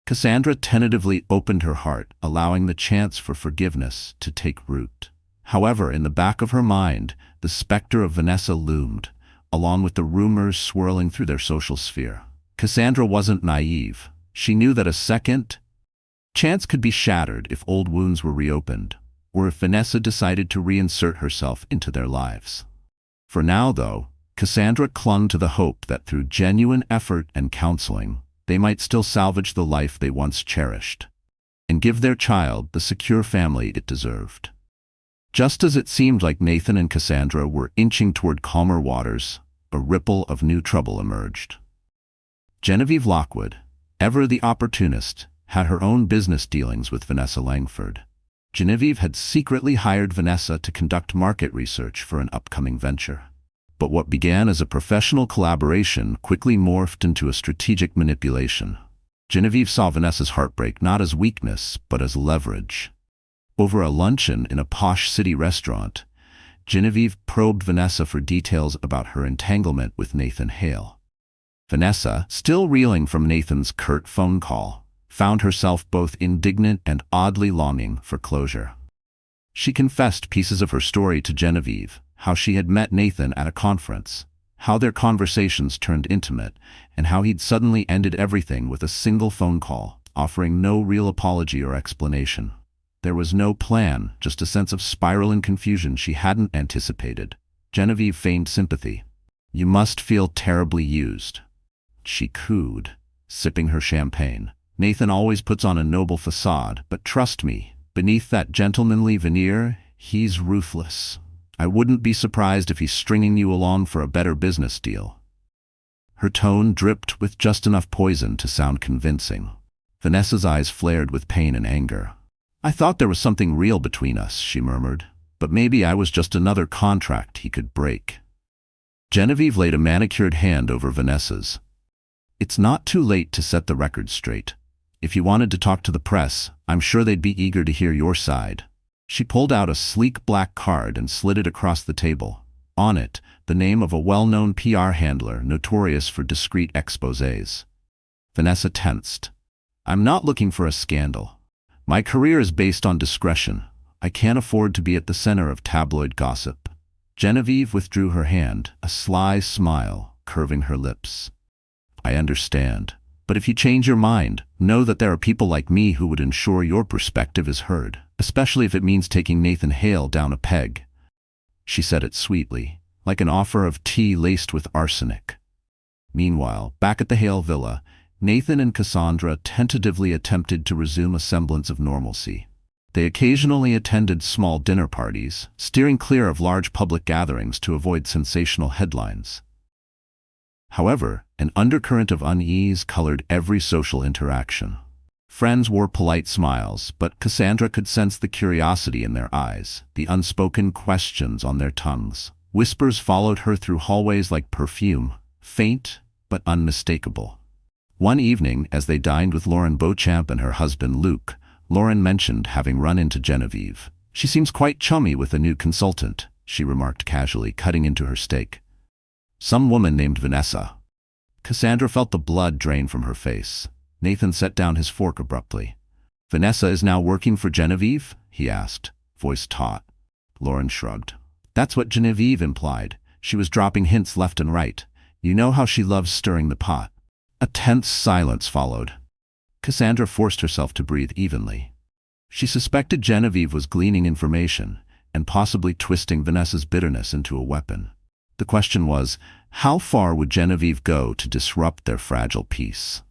Speaker 1: Cassandra tentatively opened her heart, allowing the chance for forgiveness to take root. However, in the back of her mind, the specter of Vanessa loomed, along with the rumors swirling through their social sphere. Cassandra wasn't naive. She knew that a second chance could be shattered if old wounds were reopened, or if Vanessa decided to reinsert herself into their lives. For now, though, Cassandra clung to the hope that through genuine effort and counseling, they might still salvage the life they once cherished, and give their child the secure family it deserved. Just as it seemed like Nathan and Cassandra were inching toward calmer waters, a ripple of new trouble emerged. Genevieve Lockwood, ever the opportunist, had her own business dealings with Vanessa Langford. Genevieve had secretly hired Vanessa to conduct market research for an upcoming venture. But what began as a professional collaboration quickly morphed into a strategic manipulation. Genevieve saw Vanessa's heartbreak not as weakness, but as leverage. Over a luncheon in a posh city restaurant, Genevieve probed Vanessa for details about her entanglement with Nathan Hale. Vanessa, still reeling from Nathan's curt phone call, found herself both indignant and oddly longing for closure. She confessed pieces of her story to Genevieve, how she had met Nathan at a conference, how their conversations turned intimate, and how he'd suddenly ended everything with a single phone call, offering no real apology or explanation. There was no plan, just a sense of spiraling confusion she hadn't anticipated. Genevieve feigned sympathy. "You must feel terribly used," she cooed, sipping her champagne. "Nathan always puts on a noble facade, but trust me, beneath that gentlemanly veneer, he's ruthless. I wouldn't be surprised if he's stringing you along for a better business deal." Her tone dripped with just enough poison to sound convincing. Vanessa's eyes flared with pain and anger. "I thought there was something real between us," she murmured, "but maybe I was just another contract he could break." Genevieve laid a manicured hand over Vanessa's. "It's not too late to set the record straight. If you wanted to talk to the press, I'm sure they'd be eager to hear your side." She pulled out a sleek black card and slid it across the table. On it, the name of a well-known PR handler notorious for discreet exposés. Vanessa tensed. "I'm not looking for a scandal. My career is based on discretion, I can't afford to be at the center of tabloid gossip." Genevieve withdrew her hand, a sly smile curving her lips. "I understand. But if you change your mind, know that there are people like me who would ensure your perspective is heard, especially if it means taking Nathan Hale down a peg." She said it sweetly, like an offer of tea laced with arsenic. Meanwhile, back at the Hale villa, Nathan and Cassandra tentatively attempted to resume a semblance of normalcy. They occasionally attended small dinner parties, steering clear of large public gatherings to avoid sensational headlines. However, an undercurrent of unease colored every social interaction. Friends wore polite smiles, but Cassandra could sense the curiosity in their eyes, the unspoken questions on their tongues. Whispers followed her through hallways like perfume, faint but unmistakable. One evening, as they dined with Lauren Beauchamp and her husband Luke, Lauren mentioned having run into Genevieve. "She seems quite chummy with a new consultant," she remarked casually, cutting into her steak. "Some woman named Vanessa." Cassandra felt the blood drain from her face. Nathan set down his fork abruptly. "Vanessa is now working for Genevieve?" he asked, voice taut. Lauren shrugged. "That's what Genevieve implied. She was dropping hints left and right. You know how she loves stirring the pot." A tense silence followed. Cassandra forced herself to breathe evenly. She suspected Genevieve was gleaning information and possibly twisting Vanessa's bitterness into a weapon. The question was, how far would Genevieve go to disrupt their fragile peace?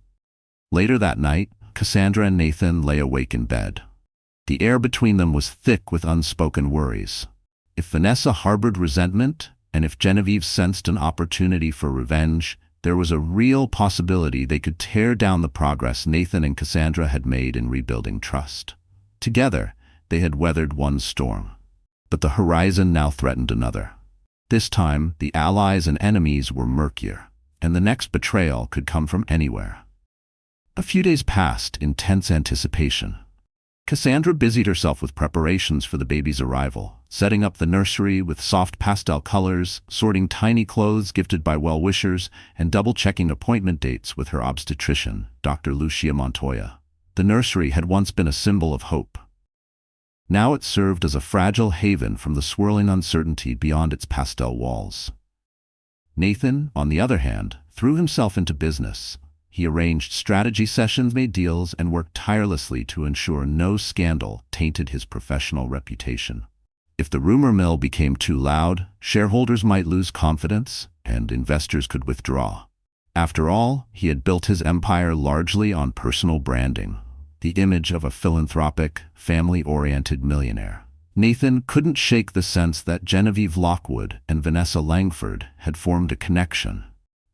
Speaker 1: Later that night, Cassandra and Nathan lay awake in bed. The air between them was thick with unspoken worries. If Vanessa harbored resentment, and if Genevieve sensed an opportunity for revenge, there was a real possibility they could tear down the progress Nathan and Cassandra had made in rebuilding trust. Together, they had weathered one storm. But the horizon now threatened another. This time, the allies and enemies were murkier, and the next betrayal could come from anywhere. A few days passed in tense anticipation. Cassandra busied herself with preparations for the baby's arrival, setting up the nursery with soft pastel colors, sorting tiny clothes gifted by well-wishers, and double-checking appointment dates with her obstetrician, Dr. Lucia Montoya. The nursery had once been a symbol of hope. Now it served as a fragile haven from the swirling uncertainty beyond its pastel walls. Nathan, on the other hand, threw himself into business. He arranged strategy sessions, made deals, and worked tirelessly to ensure no scandal tainted his professional reputation. If the rumor mill became too loud, shareholders might lose confidence, and investors could withdraw. After all, he had built his empire largely on personal branding, the image of a philanthropic, family-oriented millionaire. Nathan couldn't shake the sense that Genevieve Lockwood and Vanessa Langford had formed a connection.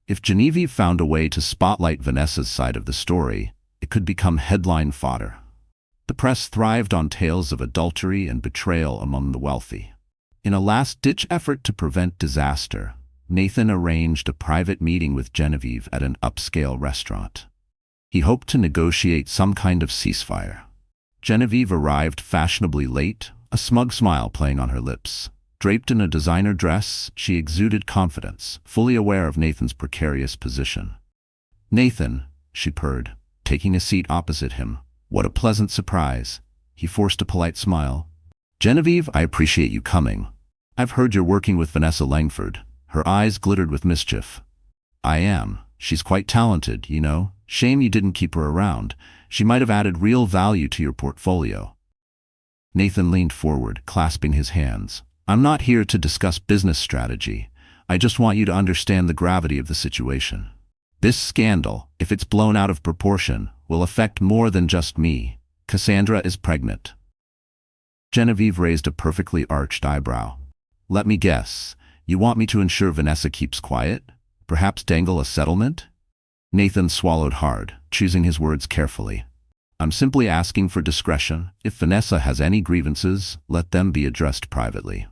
Speaker 1: If Genevieve found a way to spotlight Vanessa's side of the story, it could become headline fodder. The press thrived on tales of adultery and betrayal among the wealthy. In a last-ditch effort to prevent disaster, Nathan arranged a private meeting with Genevieve at an upscale restaurant. He hoped to negotiate some kind of ceasefire. Genevieve arrived fashionably late, a smug smile playing on her lips. Draped in a designer dress, she exuded confidence, fully aware of Nathan's precarious position. "Nathan," she purred, taking a seat opposite him. "What a pleasant surprise." He forced a polite smile. "Genevieve, I appreciate you coming. I've heard you're working with Vanessa Langford." Her eyes glittered with mischief. "I am. She's quite talented, you know. Shame you didn't keep her around. She might have added real value to your portfolio." Nathan leaned forward, clasping his hands. "I'm not here to discuss business strategy. I just want you to understand the gravity of the situation. This scandal, if it's blown out of proportion, will affect more than just me. Cassandra is pregnant." Genevieve raised a perfectly arched eyebrow. "Let me guess. You want me to ensure Vanessa keeps quiet? Perhaps dangle a settlement?" Nathan swallowed hard, choosing his words carefully. "I'm simply asking for discretion. If Vanessa has any grievances, let them be addressed privately.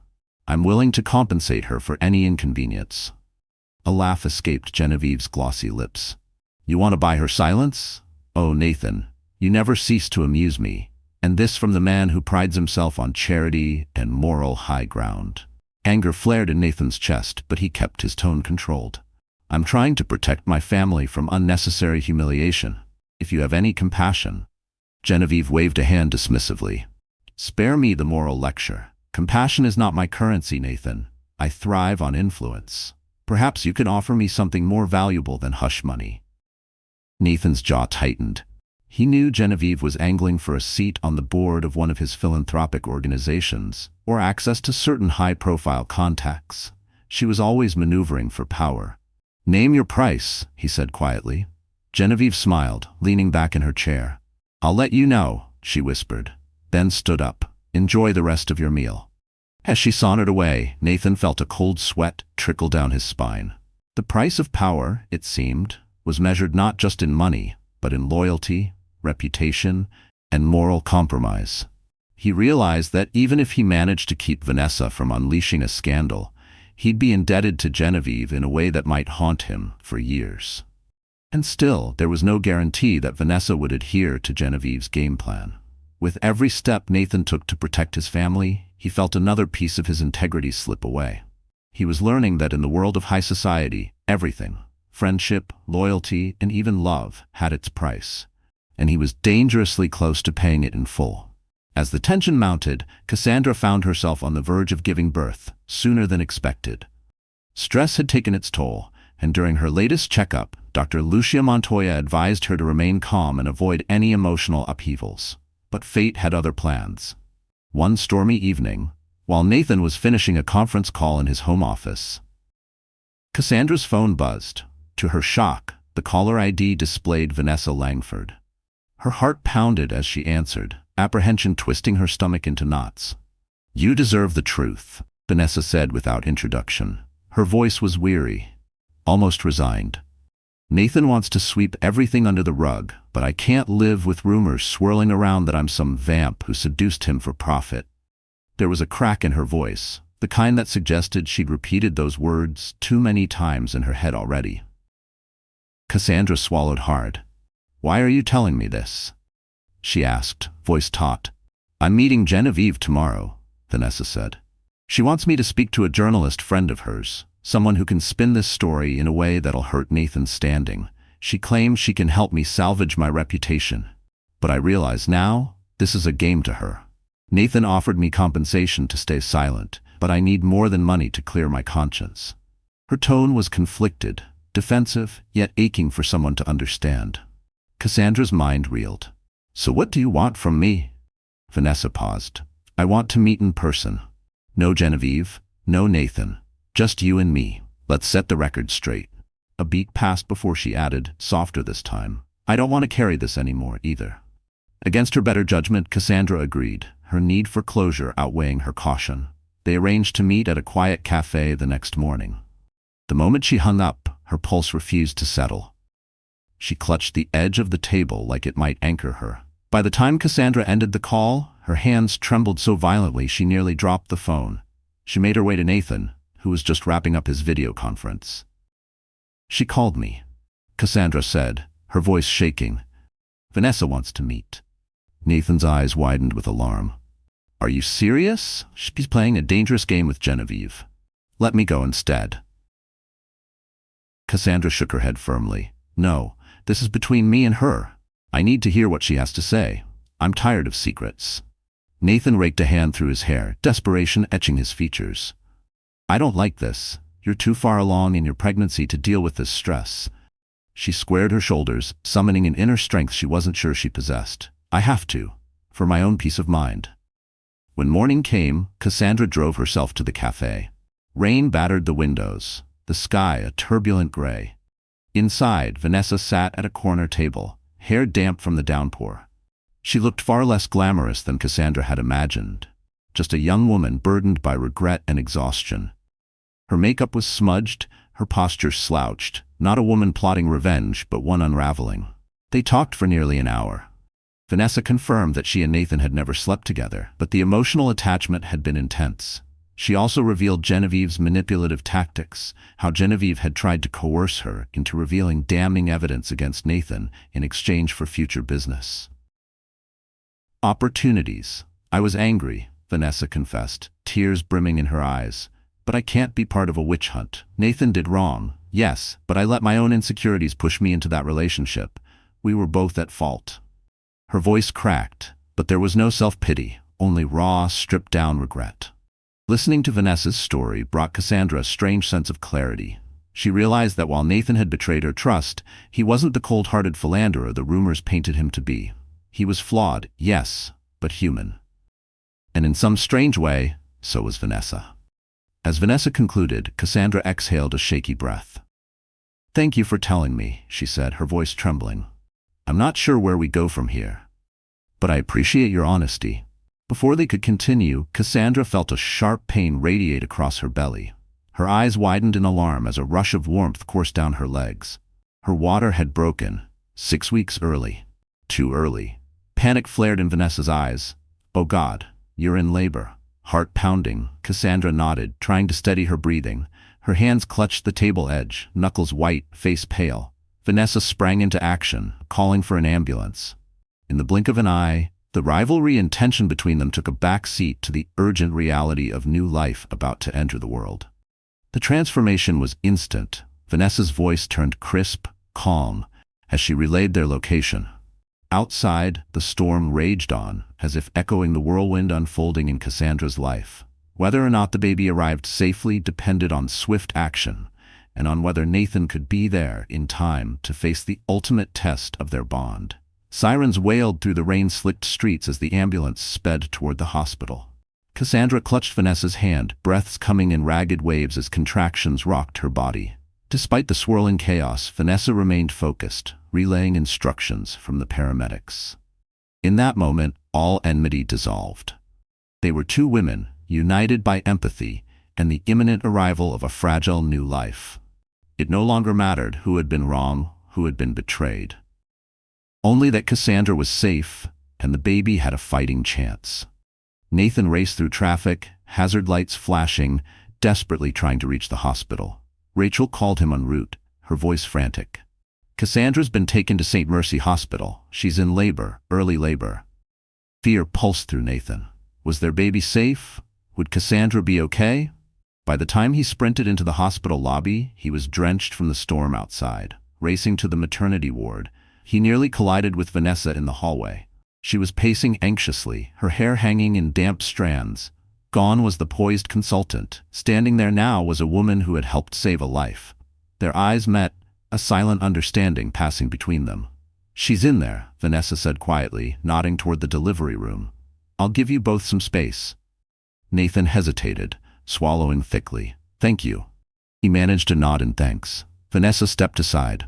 Speaker 1: I'm willing to compensate her for any inconvenience." A laugh escaped Genevieve's glossy lips. "You want to buy her silence? Oh, Nathan, you never cease to amuse me. And this from the man who prides himself on charity and moral high ground." Anger flared in Nathan's chest, but he kept his tone controlled. "I'm trying to protect my family from unnecessary humiliation. If you have any compassion." Genevieve waved a hand dismissively. Spare me the moral lecture. Compassion is not my currency, Nathan. I thrive on influence. Perhaps you can offer me something more valuable than hush money. Nathan's jaw tightened. He knew Genevieve was angling for a seat on the board of one of his philanthropic organizations, or access to certain high-profile contacts. She was always maneuvering for power. Name your price, he said quietly. Genevieve smiled, leaning back in her chair. I'll let you know, she whispered, then stood up. Enjoy the rest of your meal. As she sauntered away, Nathan felt a cold sweat trickle down his spine. The price of power, it seemed, was measured not just in money, but in loyalty, reputation, and moral compromise. He realized that even if he managed to keep Vanessa from unleashing a scandal, he'd be indebted to Genevieve in a way that might haunt him for years. And still, there was no guarantee that Vanessa would adhere to Genevieve's game plan. With every step Nathan took to protect his family, he felt another piece of his integrity slip away. He was learning that in the world of high society, everything, friendship, loyalty, and even love, had its price. And he was dangerously close to paying it in full. As the tension mounted, Cassandra found herself on the verge of giving birth, sooner than expected. Stress had taken its toll, and during her latest checkup, Dr. Lucia Montoya advised her to remain calm and avoid any emotional upheavals. But fate had other plans. One stormy evening, while Nathan was finishing a conference call in his home office, Cassandra's phone buzzed. To her shock, the caller ID displayed Vanessa Langford. Her heart pounded as she answered, apprehension twisting her stomach into knots. You deserve the truth, Vanessa said without introduction. Her voice was weary, almost resigned. Nathan wants to sweep everything under the rug, but I can't live with rumors swirling around that I'm some vamp who seduced him for profit. There was a crack in her voice, the kind that suggested she'd repeated those words too many times in her head already. Cassandra swallowed hard. Why are you telling me this? She asked, voice taut. I'm meeting Genevieve tomorrow, Vanessa said. She wants me to speak to a journalist friend of hers, someone who can spin this story in a way that'll hurt Nathan's standing. She claims she can help me salvage my reputation. But I realize now, this is a game to her. Nathan offered me compensation to stay silent, but I need more than money to clear my conscience. Her tone was conflicted, defensive, yet aching for someone to understand. Cassandra's mind reeled. So what do you want from me? Vanessa paused. I want to meet in person. No Genevieve, no Nathan. Just you and me. Let's set the record straight. A beat passed before she added, softer this time. I don't want to carry this anymore either. Against her better judgment, Cassandra agreed, her need for closure outweighing her caution. They arranged to meet at a quiet cafe the next morning. The moment she hung up, her pulse refused to settle. She clutched the edge of the table like it might anchor her. By the time Cassandra ended the call, her hands trembled so violently she nearly dropped the phone. She made her way to Nathan, who was just wrapping up his video conference. She called me, Cassandra said, her voice shaking. Vanessa wants to meet. Nathan's eyes widened with alarm. Are you serious? She's playing a dangerous game with Genevieve. Let me go instead. Cassandra shook her head firmly. No, this is between me and her. I need to hear what she has to say. I'm tired of secrets. Nathan raked a hand through his hair, desperation etching his features. I don't like this. You're too far along in your pregnancy to deal with this stress. She squared her shoulders, summoning an inner strength she wasn't sure she possessed. I have to, for my own peace of mind. When morning came, Cassandra drove herself to the cafe. Rain battered the windows, the sky a turbulent gray. Inside, Vanessa sat at a corner table, hair damp from the downpour. She looked far less glamorous than Cassandra had imagined, just a young woman burdened by regret and exhaustion. Her makeup was smudged, her posture slouched, not a woman plotting revenge, but one unraveling. They talked for nearly an hour. Vanessa confirmed that she and Nathan had never slept together, but the emotional attachment had been intense. She also revealed Genevieve's manipulative tactics, how Genevieve had tried to coerce her into revealing damning evidence against Nathan in exchange for future business. Opportunities. I was angry, Vanessa confessed, tears brimming in her eyes. But I can't be part of a witch hunt. Nathan did wrong, yes, but I let my own insecurities push me into that relationship. We were both at fault. Her voice cracked, but there was no self-pity, only raw, stripped-down regret. Listening to Vanessa's story brought Cassandra a strange sense of clarity. She realized that while Nathan had betrayed her trust, he wasn't the cold-hearted philanderer the rumors painted him to be. He was flawed, yes, but human. And in some strange way, so was Vanessa. As Vanessa concluded, Cassandra exhaled a shaky breath. "Thank you for telling me," she said, her voice trembling. "I'm not sure where we go from here, but I appreciate your honesty." Before they could continue, Cassandra felt a sharp pain radiate across her belly. Her eyes widened in alarm as a rush of warmth coursed down her legs. Her water had broken. 6 weeks early. Too early. Panic flared in Vanessa's eyes. "Oh God, you're in labor." Heart pounding, Cassandra nodded, trying to steady her breathing. Her hands clutched the table edge, knuckles white, face pale. Vanessa sprang into action, calling for an ambulance. In the blink of an eye, the rivalry and tension between them took a back seat to the urgent reality of new life about to enter the world. The transformation was instant. Vanessa's voice turned crisp, calm, as she relayed their location. Outside, the storm raged on, as if echoing the whirlwind unfolding in Cassandra's life. Whether or not the baby arrived safely depended on swift action, and on whether Nathan could be there in time to face the ultimate test of their bond. Sirens wailed through the rain-slicked streets as the ambulance sped toward the hospital. Cassandra clutched Vanessa's hand, breaths coming in ragged waves as contractions rocked her body. Despite the swirling chaos, Vanessa remained focused, relaying instructions from the paramedics. In that moment, all enmity dissolved. They were two women, united by empathy and the imminent arrival of a fragile new life. It no longer mattered who had been wrong, who had been betrayed. Only that Cassandra was safe, and the baby had a fighting chance. Nathan raced through traffic, hazard lights flashing, desperately trying to reach the hospital. Rachel called him en route, her voice frantic. "Cassandra's been taken to St. Mercy Hospital. She's in labor, early labor." Fear pulsed through Nathan. Was their baby safe? Would Cassandra be okay? By the time he sprinted into the hospital lobby, he was drenched from the storm outside. Racing to the maternity ward, he nearly collided with Vanessa in the hallway. She was pacing anxiously, her hair hanging in damp strands. Gone was the poised consultant. Standing there now was a woman who had helped save a life. Their eyes met, a silent understanding passing between them. "She's in there," Vanessa said quietly, nodding toward the delivery room. "I'll give you both some space." Nathan hesitated, swallowing thickly. "Thank you." He managed to nod in thanks. Vanessa stepped aside.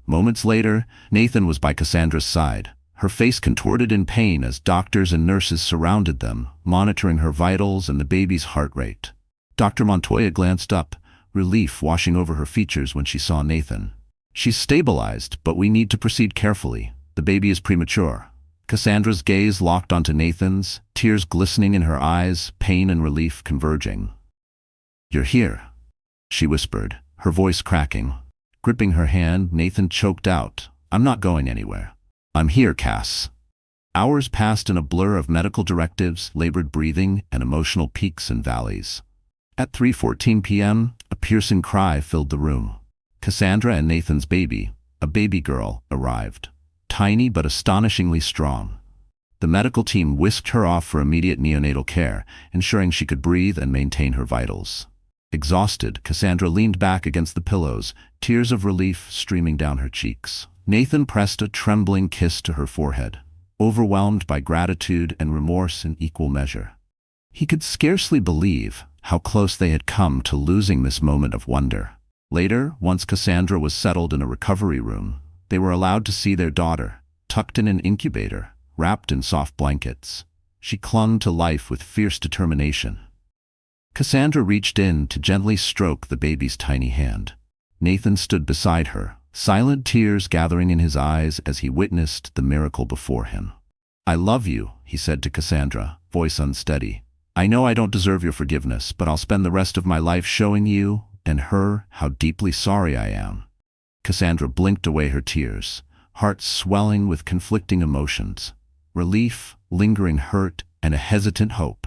Speaker 1: Moments later, Nathan was by Cassandra's side, her face contorted in pain as doctors and nurses surrounded them, monitoring her vitals and the baby's heart rate. Dr. Montoya glanced up, relief washing over her features when she saw Nathan. "She's stabilized, but we need to proceed carefully. The baby is premature." Cassandra's gaze locked onto Nathan's, tears glistening in her eyes, pain and relief converging. "You're here," she whispered, her voice cracking. Gripping her hand, Nathan choked out, "I'm not going anywhere. I'm here, Cass." Hours passed in a blur of medical directives, labored breathing, and emotional peaks and valleys. At 3:14 p.m., a piercing cry filled the room. Cassandra and Nathan's baby, a baby girl, arrived. Tiny but astonishingly strong. The medical team whisked her off for immediate neonatal care, ensuring she could breathe and maintain her vitals. Exhausted, Cassandra leaned back against the pillows, tears of relief streaming down her cheeks. Nathan pressed a trembling kiss to her forehead, overwhelmed by gratitude and remorse in equal measure. He could scarcely believe how close they had come to losing this moment of wonder. Later, once Cassandra was settled in a recovery room, they were allowed to see their daughter, tucked in an incubator, wrapped in soft blankets. She clung to life with fierce determination. Cassandra reached in to gently stroke the baby's tiny hand. Nathan stood beside her, silent tears gathering in his eyes as he witnessed the miracle before him. "I love you," he said to Cassandra, voice unsteady. "I know I don't deserve your forgiveness, but I'll spend the rest of my life showing you and her how deeply sorry I am." Cassandra blinked away her tears, heart swelling with conflicting emotions. Relief, lingering hurt, and a hesitant hope.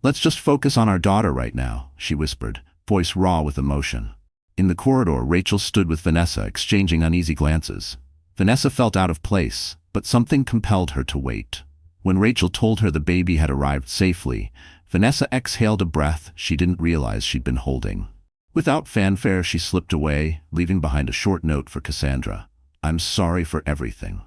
Speaker 1: "Let's just focus on our daughter right now," she whispered, voice raw with emotion. In the corridor, Rachel stood with Vanessa, exchanging uneasy glances. Vanessa felt out of place, but something compelled her to wait. When Rachel told her the baby had arrived safely, Vanessa exhaled a breath she didn't realize she'd been holding. Without fanfare, she slipped away, leaving behind a short note for Cassandra. "I'm sorry for everything.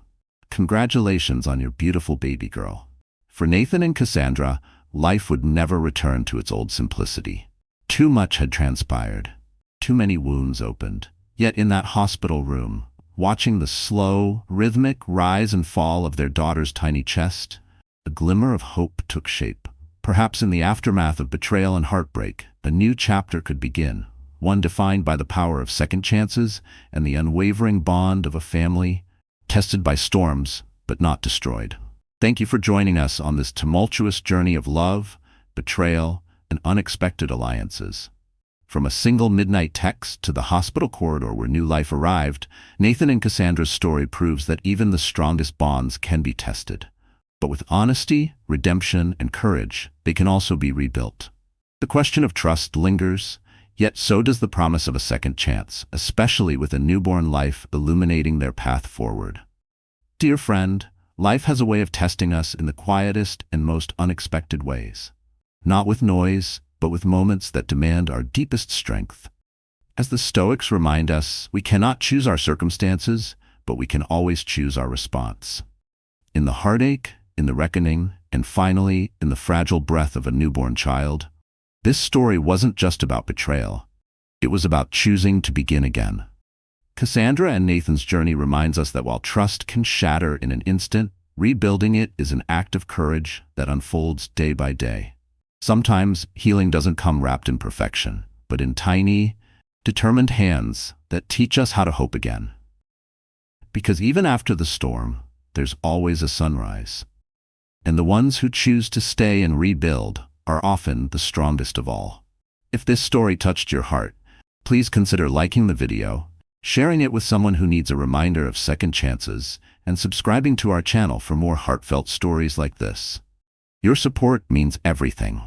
Speaker 1: Congratulations on your beautiful baby girl." For Nathan and Cassandra, life would never return to its old simplicity. Too much had transpired. Too many wounds opened. Yet in that hospital room, watching the slow, rhythmic rise and fall of their daughter's tiny chest, a glimmer of hope took shape. Perhaps in the aftermath of betrayal and heartbreak, a new chapter could begin, one defined by the power of second chances and the unwavering bond of a family, tested by storms, but not destroyed. Thank you for joining us on this tumultuous journey of love, betrayal, and unexpected alliances. From a single midnight text to the hospital corridor where new life arrived, Nathan and Cassandra's story proves that even the strongest bonds can be tested. But with honesty, redemption, and courage, they can also be rebuilt. The question of trust lingers, yet so does the promise of a second chance, especially with a newborn life illuminating their path forward. Dear friend, life has a way of testing us in the quietest and most unexpected ways. Not with noise, but with moments that demand our deepest strength. As the Stoics remind us, we cannot choose our circumstances, but we can always choose our response. In the heartache, in the reckoning, and finally, in the fragile breath of a newborn child, this story wasn't just about betrayal. It was about choosing to begin again. Cassandra and Nathan's journey reminds us that while trust can shatter in an instant, rebuilding it is an act of courage that unfolds day by day. Sometimes healing doesn't come wrapped in perfection, but in tiny, determined hands that teach us how to hope again. Because even after the storm, there's always a sunrise. And the ones who choose to stay and rebuild are often the strongest of all. If this story touched your heart, please consider liking the video, sharing it with someone who needs a reminder of second chances, and subscribing to our channel for more heartfelt stories like this. Your support means everything.